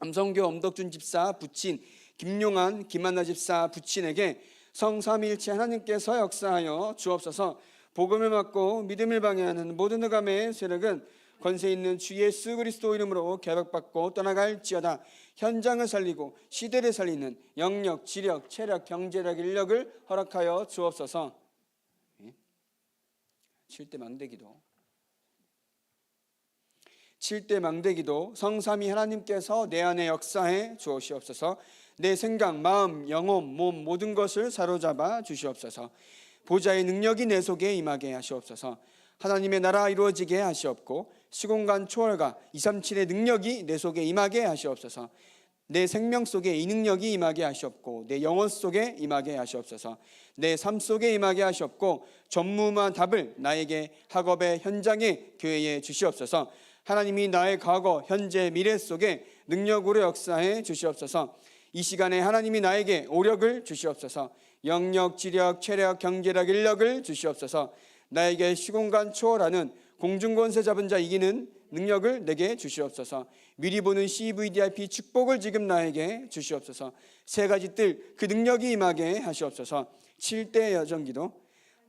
암성교 엄덕준 집사 부친, 김용환, 김한나 집사 부친에게 성삼일체 하나님께서 역사하여 주옵소서. 복음을 받고 믿음을 방해하는 모든 흑암의 세력은 권세 있는 주 예수 그리스도 이름으로 결박받고 떠나갈지어다. 현장을 살리고 시대를 살리는 영력, 지력, 체력, 경제력, 인력을 허락하여 주옵소서. 7대 망대기도 7대 망대기도 성삼위 하나님께서 내 안에 역사해 주옵시옵소서. 내 생각, 마음, 영혼, 몸 모든 것을 사로잡아 주시옵소서. 보좌의 능력이 내 속에 임하게 하시옵소서. 하나님의 나라 이루어지게 하시옵고 시공간 초월과 237의 능력이 내 속에 임하게 하시옵소서. 내 생명 속에 이 능력이 임하게 하시옵고 내 영혼 속에 임하게 하시옵소서. 내 삶 속에 임하게 하시옵고 전무후무한 답을 나에게 학업의 현장에 교회에 주시옵소서. 하나님이 나의 과거, 현재, 미래 속에 능력으로 역사해 주시옵소서. 이 시간에 하나님이 나에게 오력을 주시옵소서. 영력, 지력, 체력, 경제력, 인력을 주시옵소서. 나에게 시공간 초월하는 공중권세 잡은 자 이기는 능력을 내게 주시옵소서. 미리 보는 CVDIP 축복을 지금 나에게 주시옵소서. 세 가지 뜰 그 능력이 임하게 하시옵소서. 7대 여정기도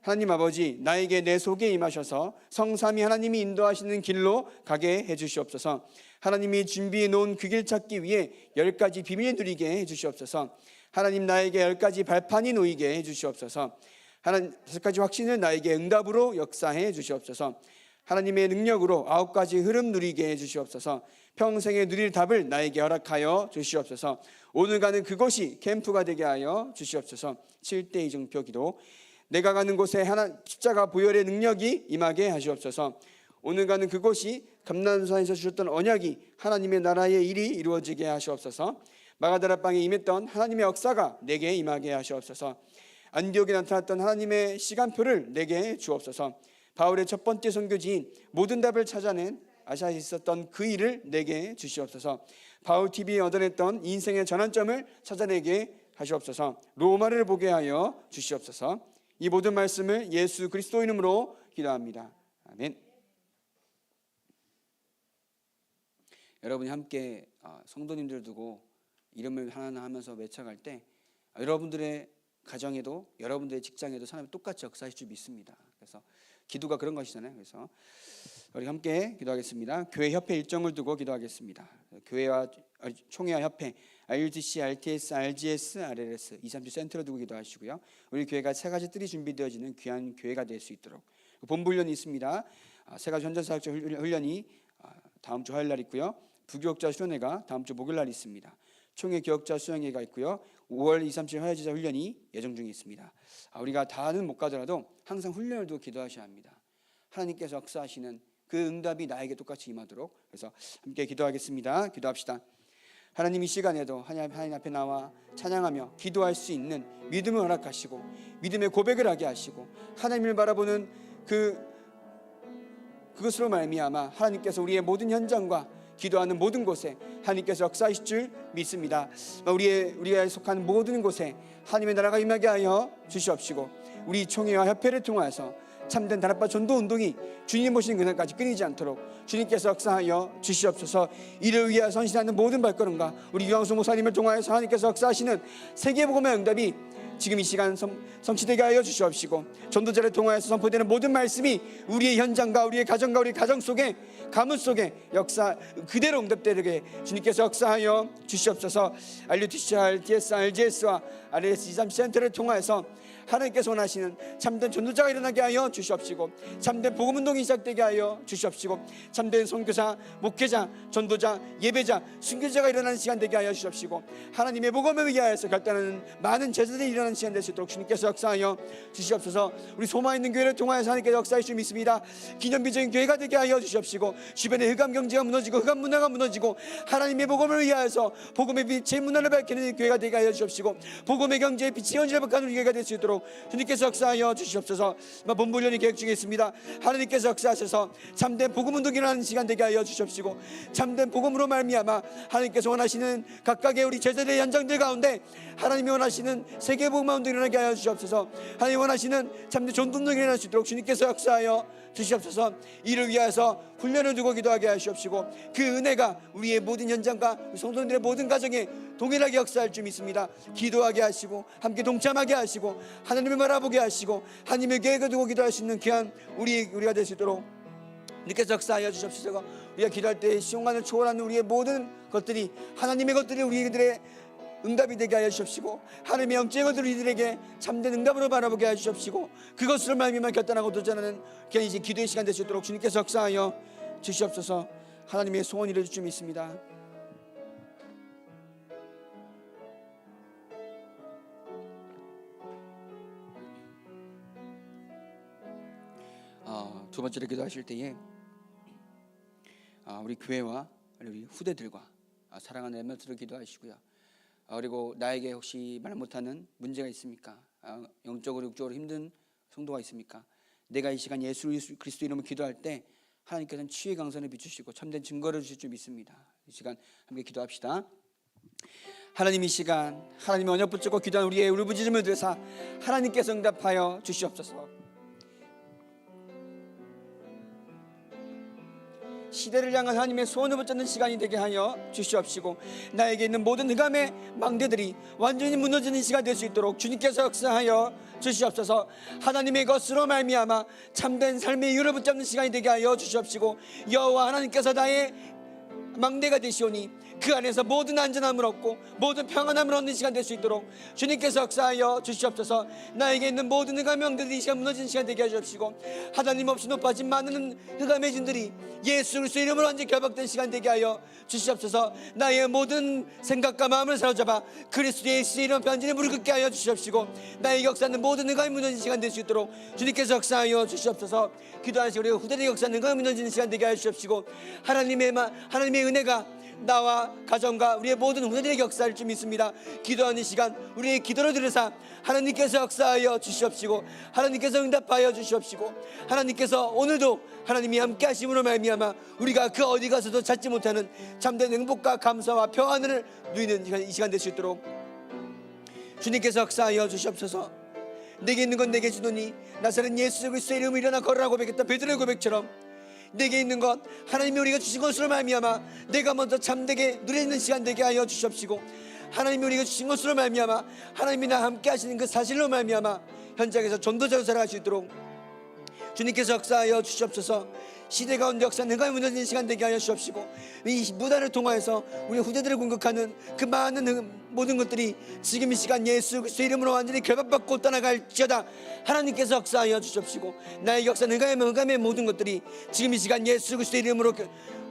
하나님 아버지 나에게 내 속에 임하셔서 성삼위 하나님이 인도하시는 길로 가게 해주시옵소서. 하나님이 준비해 놓은 그 길 찾기 위해 10가지 비밀 누리게 해주시옵소서. 하나님 나에게 10가지 발판이 놓이게 해주시옵소서. 하나님 5가지 확신을 나에게 응답으로 역사해 주시옵소서. 하나님의 능력으로 9가지 흐름 누리게 해주시옵소서. 평생에 누릴 답을 나에게 허락하여 주시옵소서. 오늘 가는 그곳이 캠프가 되게 하여 주시옵소서. 7대 이정표 기도 내가 가는 곳에 십자가 보혈의 능력이 임하게 하시옵소서. 오늘 가는 그곳이 감난산에서 주셨던 언약이 하나님의 나라의 일이 이루어지게 하시옵소서. 마가다라방에 임했던 하나님의 역사가 내게 임하게 하시옵소서. 안디옥에 나타났던 하나님의 시간표를 내게 주옵소서. 바울의 첫 번째 선교지인 모든 답을 찾아낸 아시아에 있었던 그 일을 내게 주시옵소서. 바울TV에 얻어냈던 인생의 전환점을 찾아내게 하시옵소서. 로마를 보게 하여 주시옵소서. 이 모든 말씀을 예수 그리스도 이름으로 기도합니다. 아멘. 여러분이 함께 성도님들 두고 이름을 하나하나 하면서 외쳐갈 때 여러분들의 가정에도 여러분들의 직장에도 하나님 똑같이 역사하실 줄 믿습니다. 그래서 기도가 그런 것이잖아요. 그래서 우리 함께 기도하겠습니다. 교회 협회 일정을 두고 기도하겠습니다. 교회와 총회와 협회 RUTC, RTS, RGS, RLS 237 센터를 두고 기도하시고요. 우리 교회가 세 가지 뜰이 준비되어지는 귀한 교회가 될 수 있도록 본부훈련이 있습니다. 세 가지 현장사역자 훈련이 다음 주 화요일 날 있고요. 부교역자 수련회가 다음 주 목요일 날 있습니다. 총회 교역자 수행회가 있고요. 5월 237 화요제자 훈련이 예정 중에 있습니다. 우리가 다는 못 가더라도 항상 훈련을 두고 기도하셔야 합니다. 하나님께서 역사하시는 그 응답이 나에게 똑같이 임하도록. 그래서 함께 기도하겠습니다. 기도합시다. 하나님, 이 시간에도 하나님 앞에 나와 찬양하며 기도할 수 있는 믿음을 허락하시고 믿음의 고백을 하게 하시고 하나님을 바라보는 그것으로 말미암아 하나님께서 우리의 모든 현장과 기도하는 모든 곳에 하나님께서 역사하실 줄 믿습니다. 우리가 속한 모든 곳에 하나님의 나라가 임하게 하여 주시옵시고 우리 총회와 협회를 통해서 참된 다락방 전도 운동이 주님 보시는 그날까지 끊이지 않도록 주님께서 역사하여 주시옵소서. 이를 위하여 선신하는 모든 발걸음과 우리 유황수 목사님을 통하여서 하나님께서 역사하시는 세계복음의 응답이 지금 이 시간 성취되게 하여 주시옵시고 전도자를 통하여서 선포되는 모든 말씀이 우리의 현장과 우리의 가정과 우리 가정 속에 가문 속에 역사 그대로 응답되게 주님께서 역사하여 주시옵소서. RUTC, RTS, RGS와 RLS 237 센터를 통하여서 하나님께서 원하시는 참된 전도자가 일어나게 하여 주시옵시고 참된 복음운동이 시작되게 하여 주시옵시고 참된 선교사, 목회자, 전도자, 예배자, 순교자가 일어나는 시간 되게 하여 주시옵시고 하나님의 복음을 위하여서 결단하는 많은 제자들이 일어나는 시간 될 수 있도록 주님께서 역사하여 주시옵소서. 우리 소마 있는 교회를 통하여서 하나님께서 역사하실 줄 믿습니다. 기념비적인 교회가 되게 하여 주시옵시고 주변의 흑암 경제가 무너지고 흑암 문화가 무너지고 하나님의 복음을 위하여서 복음의 빛의 문화를 밝히는 교회가 되게 하여 주시옵시고 복음의 경제의 빛이 현실을 바꾸는 교회가 될 수 있도록 주님께서 역사하여 주시옵소서. 본부훈련이 계획 중에 있습니다. 하나님께서 역사하셔서 참된 복음운동이 일어나는 시간 되게 하여 주시옵시고 참된 복음으로 말미암아 하나님께서 원하시는 각각의 우리 제자들의 현장들 가운데 하나님이 원하시는 세계복음운동이 일어나게 하여 주시옵소서. 하나님이 원하시는 참된 전도운동이 일어날 수 있도록 주님께서 역사하여 주시옵소서. 이를 위하여서 훈련을 두고 기도하게 하시옵시고 그 은혜가 우리의 모든 현장과 성도들의 모든 가정에 동일하게 역사할 줄 믿습니다. 기도하게 하시고 함께 동참하게 하시고 하나님을 바라보게 하시고 하나님의 계획을 두고 기도할 수 있는 귀한 우리가 될 수 있도록 주님께서 역사하여 주시옵소서. 우리가 기도할 때 시간을 초월하는 우리의 모든 것들이 하나님의 것들이 우리들의 응답이 되게 하여 주시옵시고 하나님의 영적인 것들을 우리들에게 참된 응답으로 바라보게 하여 주시옵시고 그것으로 말미암아 결단하고 도전하는 귀한 이제 기도의 시간 될 수 있도록 주님께서 역사하여 주시옵소서. 하나님의 소원을 이루어줄 줄 믿습니다. 두 번째로 기도하실 때에 우리 교회와 우리 후대들과 사랑하는 엠마트로 기도하시고요. 그리고 나에게 혹시 말 못하는 문제가 있습니까? 영적으로 육적으로 힘든 성도가 있습니까? 내가 이 시간 예수 그리스도 이름으로 기도할 때 하나님께서는 치유의 강선을 비추시고 참된 증거를 주실 줄 믿습니다. 이 시간 함께 기도합시다. 하나님, 이 시간 하나님의 언약 붙잡고 기도하는 우리의 울부짖음을 들으사 하나님께서 응답하여 주시옵소서. 시대를 향한 하나님의 소원을 붙잡는 시간이 되게 하여 주시옵시고 나에게 있는 모든 흑암의 망대들이 완전히 무너지는 시간 될 수 있도록 주님께서 역사하여 주시옵소서. 하나님의 것으로 말미암아 참된 삶의 이유를 붙잡는 시간이 되게 하여 주시옵시고 여호와 하나님께서 나의 망대가 되시오니 그 안에서 모든 안전함을 얻고 모든 평안함을 얻는 시간 될 수 있도록 주님께서 역사하여 주시옵소서. 나에게 있는 모든 흑암의 영들이 이 시간 무너지는 시간 되게 하시옵시고 하나님 없이 높아진 많은 흑암의 진들이 예수 그리스도 이름으로 완전히 결박된 시간 되게 하여 주시옵소서. 나의 모든 생각과 마음을 사로잡아 그리스도 예수의 이름 변진에 무릎 꿇게 하여 주시옵시고 나의 역사는 모든 흑암이 무너지는 시간 될 수 있도록 주님께서 역사하여 주시옵소서. 기도하시고 우리가 후대의 역사는 흑암이 무너지는 시간 되게 하여 주시옵시고 하나님의 은혜가 나와 가정과 우리의 모든 후대들에게 역사할 줄 믿습니다. 기도하는 시간 우리의 기도를 들으사 하나님께서 역사하여 주시옵시고, 하나님께서 응답하여 주시옵시고, 하나님께서 오늘도 하나님이 함께 하심으로 말미암아 우리가 그 어디 가서도 찾지 못하는 참된 행복과 감사와 평안을 누리는 이 시간 될 수 있도록 주님께서 역사하여 주시옵소서. 내게 있는 건 내게 주노니 나사렛 예수 그리스도의 이름으로 일어나 걸으라 고백했던 베드로의 고백처럼 내게 있는 것 하나님이 우리가 주신 것으로 말미암아 내가 먼저 참되게 누리는 시간 되게 하여 주시옵시고, 하나님이 우리가 주신 것으로 말미암아 하나님이 나와 함께 하시는 그 사실로 말미암아 현장에서 전도자로 살아갈 수 있도록 주님께서 역사하여 주시옵소서. 시대 가운데 역사는 능감이 무너지는 시간 되게 하여 주시옵시고, 이 무단을 통하여서 우리 후대들을 공격하는 그 많은 모든 것들이 지금 이 시간 예수 그리스도의 이름으로 완전히 결박받고 떠나갈지어다. 하나님께서 역사하여 주시옵시고, 나의 역사 능감의 모든 것들이 지금 이 시간 예수 그리스도의 이름으로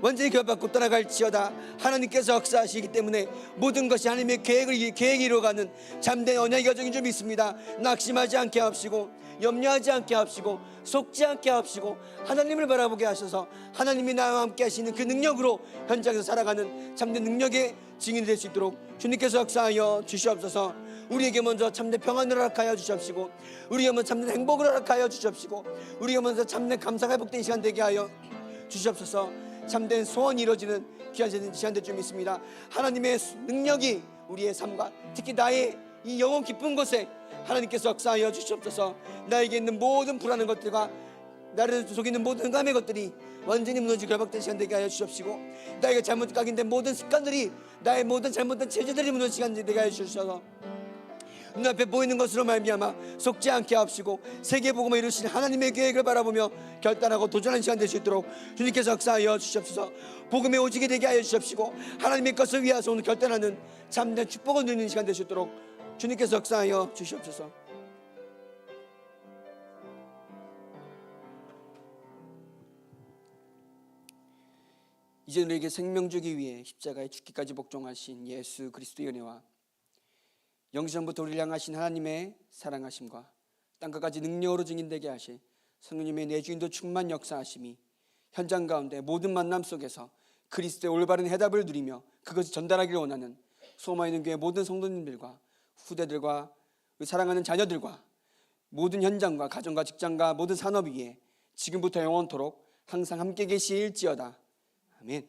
완전히 결박받고 떠나갈지어다. 하나님께서 역사하시기 때문에 모든 것이 하나님의 계획이 이루어가는 참된 언약의 여정인 줄 믿습니다. 낙심하지 않게 하옵시고, 염려하지 않게 하옵시고, 속지 않게 하옵시고, 하나님을 바라보게 하셔서 하나님이 나와 함께 하시는 그 능력으로 현장에서 살아가는 참된 능력의 증인이 될 수 있도록 주님께서 역사하여 주시옵소서. 우리에게 먼저 참된 평안을 허락하여 주시옵시고, 우리에게 먼저 참된 행복을 허락하여 주시옵시고, 우리에게 먼저 참된 감사가 회복된 시간 되게 하여 주시옵소서. 참된 소원이 이루어지는 귀한 시간 될 줄 믿습니다. 하나님의 능력이 우리의 삶과 특히 나의 이 영혼 깊은 곳에 하나님께서 역사하여 주시옵소서. 나에게 있는 모든 불안한 것들과 나를 속이는 모든 흥감의 것들이 완전히 무너지고 결박된 시간 되게 하여 주시옵시고, 나에게 잘못 각인된 모든 습관들이, 나의 모든 잘못된 체질들이 무너지는 시간 되게 하여 주셔서 눈앞에 보이는 것으로 말미암아 속지 않게 하옵시고, 세계복음을 이루신 하나님의 계획을 바라보며 결단하고 도전하는 시간 될 수 있도록 주님께서 역사하여 주시옵소서. 복음의 오직이 되게 하여 주시옵시고, 하나님의 것을 위하여 오늘 결단하는 참된 축복을 누리는 시간 될 수 있도록 주님께서 역사하여 주시옵소서. 이제 우리에게 생명 주기 위해 십자가에 죽기까지 복종하신 예수 그리스도의 은혜와 영시전부터 우리를 향하신 하나님의 사랑하심과 땅끝까지 능력으로 증인되게 하실 성령님의 내주인도 충만 역사하심이 현장 가운데 모든 만남 속에서 그리스도의 올바른 해답을 누리며 그것을 전달하기를 원하는 소마있는 교회 모든 성도님들과 후대들과 사랑하는 자녀들과 모든 현장과 가정과 직장과 모든 산업 위에 지금부터 영원토록 항상 함께 계실지어다. 아멘.